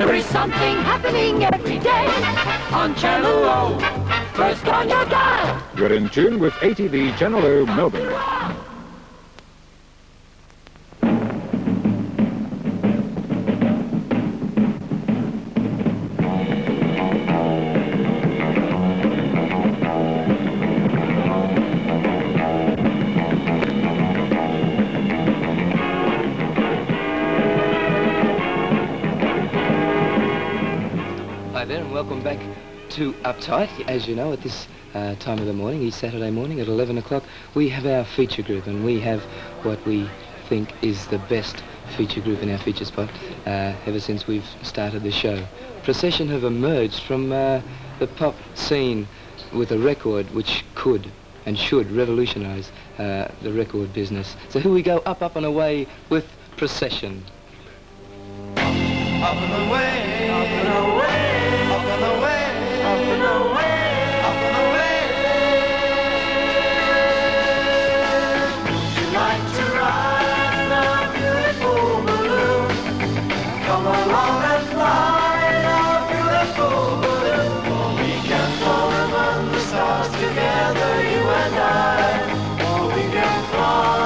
There is something happening every day on Channel O. First on your dial. You're in tune with ATV Channel O, Melbourne. Hi there and welcome back to Uptight. As you know, at this time of the morning, each Saturday morning at 11 o'clock, we have our feature group, and we have what we think is the best feature group in our feature spot ever since we've started the show. Procession have emerged from the pop scene with a record which could and should revolutionise the record business. So here we go, up and away with Procession. Up and away, up and away. Up and away, up and away, up and away. Would you like to ride a beautiful balloon? Come along and fly a beautiful balloon. For we can float among the stars together, you and I. For we can fly.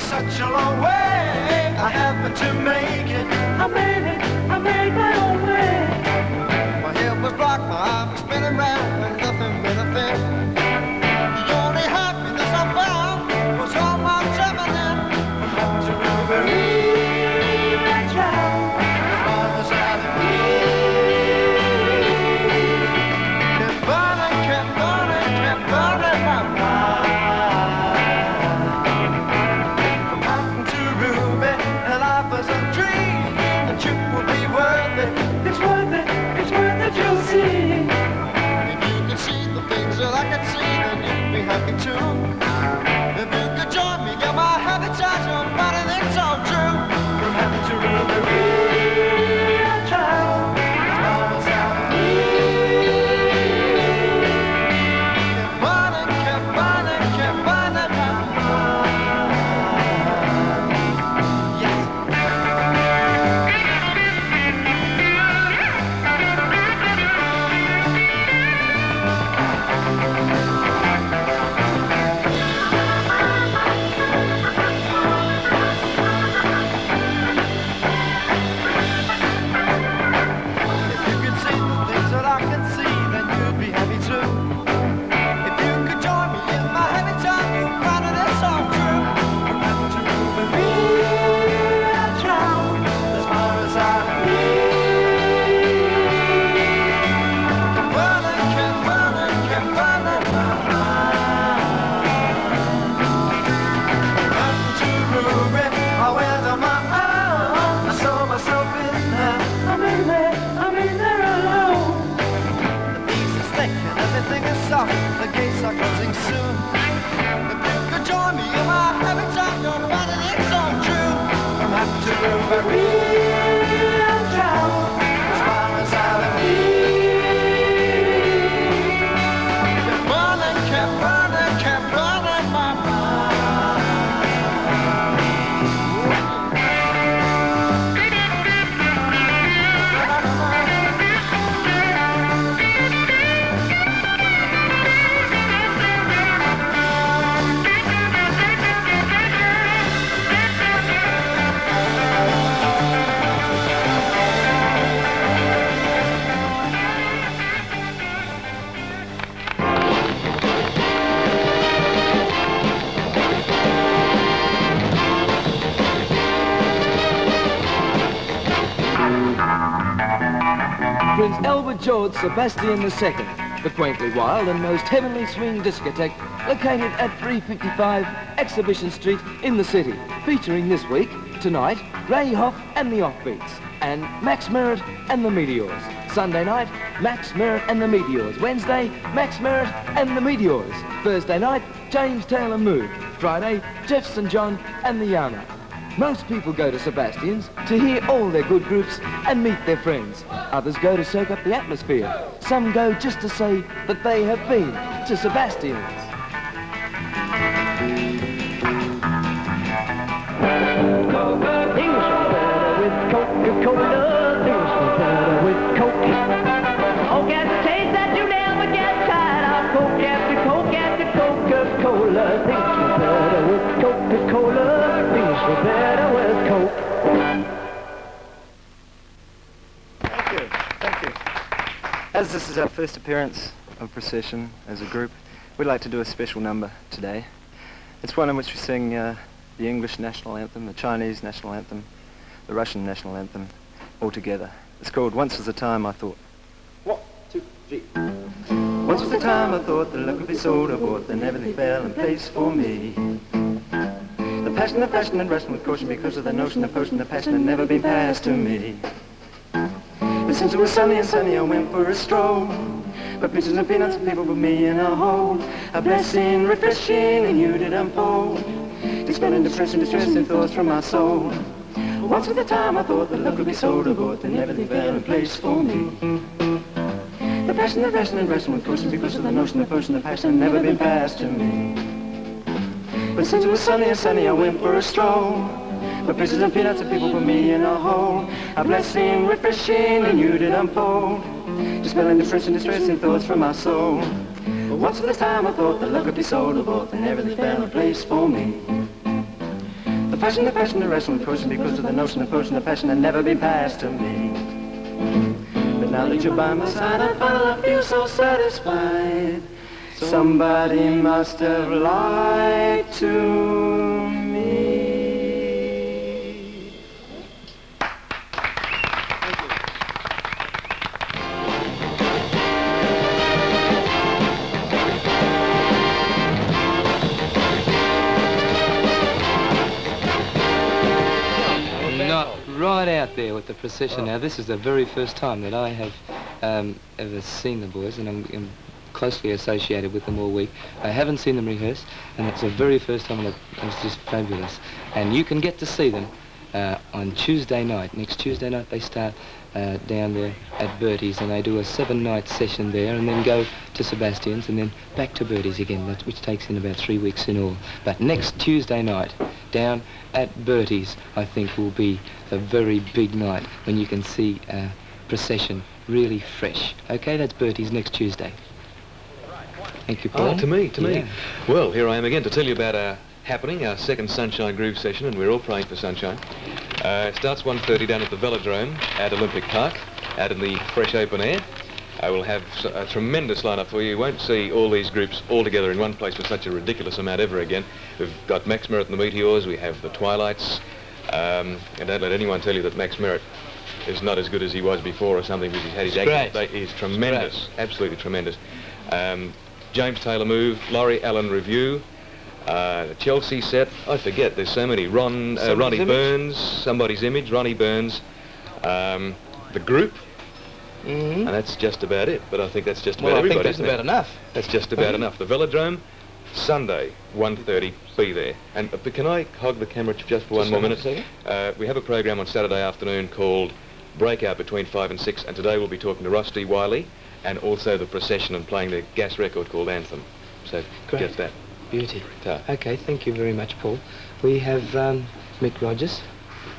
Such a long way, I happened to make it. I made my own way. My head was blocked, my arm was spinning round, and nothing but a thing. The only happiness I found was all my traveling from home to Newbury. That's right. I was out of kept burning, kept burning, kept burning my mind. Was a dream, the trip will be worth it. It's worth it, you'll see. If you could see the things that I can see, then you'd be happy too. If you could join me, get my happy touch on body, it's all true. From happy to Newbury, I child, I was out of kept burning my mind. The gates are closing soon. If you could join me in my happy time, you'll find it, it's all true. From happy to Newbury, I'm proud, as far as I'll be. Kept burning my mind. Prince Albert George Sebastian II, the quaintly wild and most heavenly swing discotheque located at 355 Exhibition Street in the city, featuring this week, tonight, Ray Hoff and the Offbeats, and Max Merritt and the Meteors. Sunday night, Max Merritt and the Meteors. Wednesday, Max Merritt and the Meteors. Thursday night, James Taylor Moog. Friday, Jeff St. John and the Yarmouth. Most people go to Sebastian's to hear all their good groups and meet their friends. Others go to soak up the atmosphere. Some go just to say that they have been to Sebastian's. Things are better with Coca-Cola. Things are better with Coke. Coke has a taste that you never get tired of. Coke after Coke after Coca-Cola. Things are better with Coca-Cola. Things are better with Coke. Thank you. Thank you. As this is our first appearance of Procession as a group, we'd like to do a special number today. It's one in which we sing the English national anthem, the Chinese national anthem, the Russian national anthem, all together. It's called Once Was a Time I Thought. 1, 2, 3. Once was a time I thought the luck would be sold aboard, then everything fell in place for me. The passion and rushing with caution because of the notion, the potion, the passion had never been passed to me. But since it was sunny and sunny, I went for a stroll. But pictures and peanuts and people put me in a hole. A blessing, refreshing, and you did unfold. Dispelling depression, distressing thoughts from my soul. Once was the time I thought the luck would be sold aboard, then everything fell in place for me. The passion and rushing with caution because of the notion, the potion, the passion had never been passed to me. But since it was sunny and sunny, I went for a stroll. But pictures and peanuts and people put me in a hole. A blessing, refreshing, and you did unfold. Dispelling depression, distressing thoughts from my soul. But once was the time I thought the luck would be sold aboard, then everything fell in place for me. The passion, the rushing with caution because of the notion, the potion, the passion had never been passed to me. But now that you're by my side, I finally feel so satisfied. Somebody must have lied to me. Right out there with the Procession. Now, this is the very first time that I have ever seen the boys, and I'm closely associated with them all week. I haven't seen them rehearse, and it's the very first time, and it's just fabulous. And you can get to see them on Tuesday night. Next Tuesday night they start down there at Bertie's, and they do a 7-night session there, and then go to Sebastian's, and then back to Bertie's again, which takes in about 3 weeks in all. But next Tuesday night, down at Bertie's, I think will be a very big night when you can see Procession really fresh. Okay, that's Bertie's next Tuesday. Thank you, Paul. Oh, to me. Well, here I am again to tell you about our happening, our second Sunshine Groove session, and we're all praying for sunshine. It starts 1:30 down at the Velodrome at Olympic Park, out in the fresh open air. I will have a tremendous lineup for you. You won't see all these groups all together in one place for such a ridiculous amount ever again. We've got Max Merritt and the Meteors, we have the Twilights, and don't let anyone tell you that Max Merritt is not as good as he was before or something, because he's had his acting. He's tremendous, absolutely tremendous. James Taylor Move, Laurie Allen Review, the Chelsea set, I forget, there's so many. Ronnie Burns, Somebody's Image, Ronnie Burns, the group, and that's just about it. But I think that's just about everybody. I think that's about enough. That's just about enough. The Velodrome, Sunday, 1:30, be there. And but can I hog the camera just for one more minute? We have a program on Saturday afternoon called Breakout between 5 and 6, and today we'll be talking to Rusty Wylie, and also the Procession, and playing the gas record called Anthem. So get that. Beauty. Okay, thank you very much, Paul. We have Mick Rogers,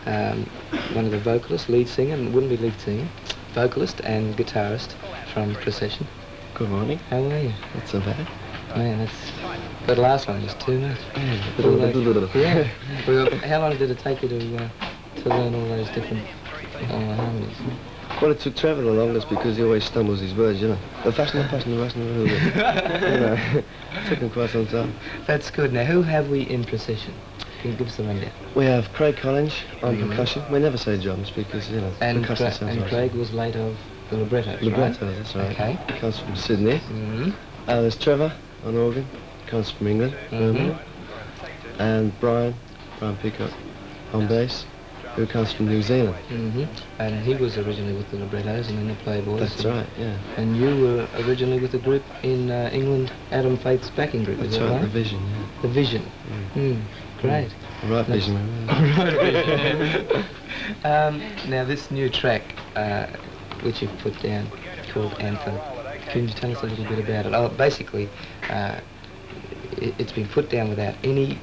one of the vocalists, lead singer, and wouldn't be lead singer, vocalist and guitarist from Procession. Good morning. How are you? Not so bad. Man, that last one was too much. Yeah. How long did it take you to learn all those different harmonies? Well, it took Trevor the longest because he always stumbles his words, you know. The fashion, the rushing, you know. It took him quite some time. That's good. Now, who have we in Procession? Can you give us a rundown? We have Craig Collins on percussion. We never say drums because, you know, percussion sounds right. Craig was late of the librettos, Libretto, right? That's right. Okay. He comes from Sydney. There's Trevor on organ. Comes from England. And Brian Peacock on bass. who comes from New Zealand. And he was originally with the Librettos and then the Playboys. That's right, yeah. And you were originally with a group in England, Adam Faith's backing group, That's is that right, right? The Vision, yeah. The Vision. Great. Right Vision. Right Vision. Now this new track, which you've put down, called Anthem, can you tell us a little bit about it? Oh, basically, it's been put down without any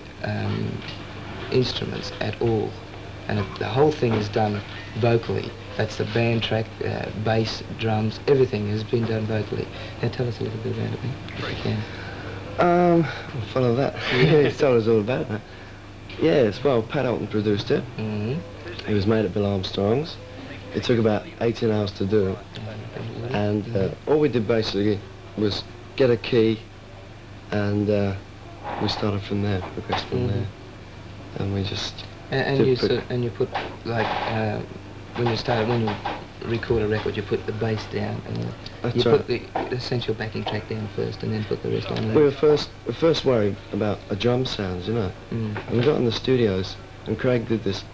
instruments at all, and the whole thing is done vocally. That's the band track, bass, drums, everything has been done vocally. Now tell us a little bit about it, if you can. We'll follow that. Yeah, tell us all about that. Yes, well, Pat Alton produced it. It was made at Bill Armstrong's. It took about 18 hours to do, and all we did basically was get a key, and we started from there, progressed from there, and we just. And you put like when you record a record, you put the bass down, and you put the essential backing track down first, and then put the rest on. We were first worried about a drum sounds, you know. And we got in the studios, and Craig did this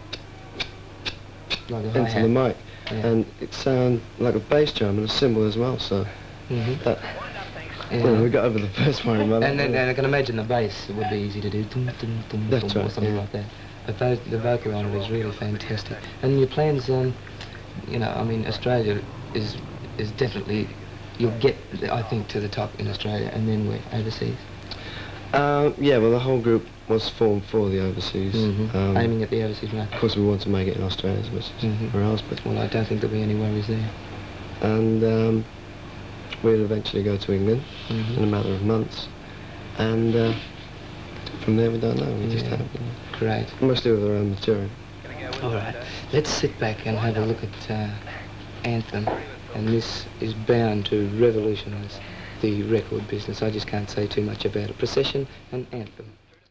like into the mic, and it sounded like a bass drum and a cymbal as well. So that well, we got over the first worry. And I can imagine the bass would be easy to do, or something like that. But the vocal on it is really fantastic. And your plans, you know, I mean, Australia is definitely, you'll get, I think, to the top in Australia, and then we're overseas. Yeah, well, the whole group was formed for the overseas. Aiming at the overseas market. Of course, we want to make it in Australia as much as anywhere else, but... Well, I don't think there'll be any worries there. And we'll eventually go to England in a matter of months. And from there, we don't know. We just have... Great. Mostly with our own material. All right, let's sit back and have a look at Anthem, and this is bound to revolutionise the record business. I just can't say too much about it. Procession and Anthem.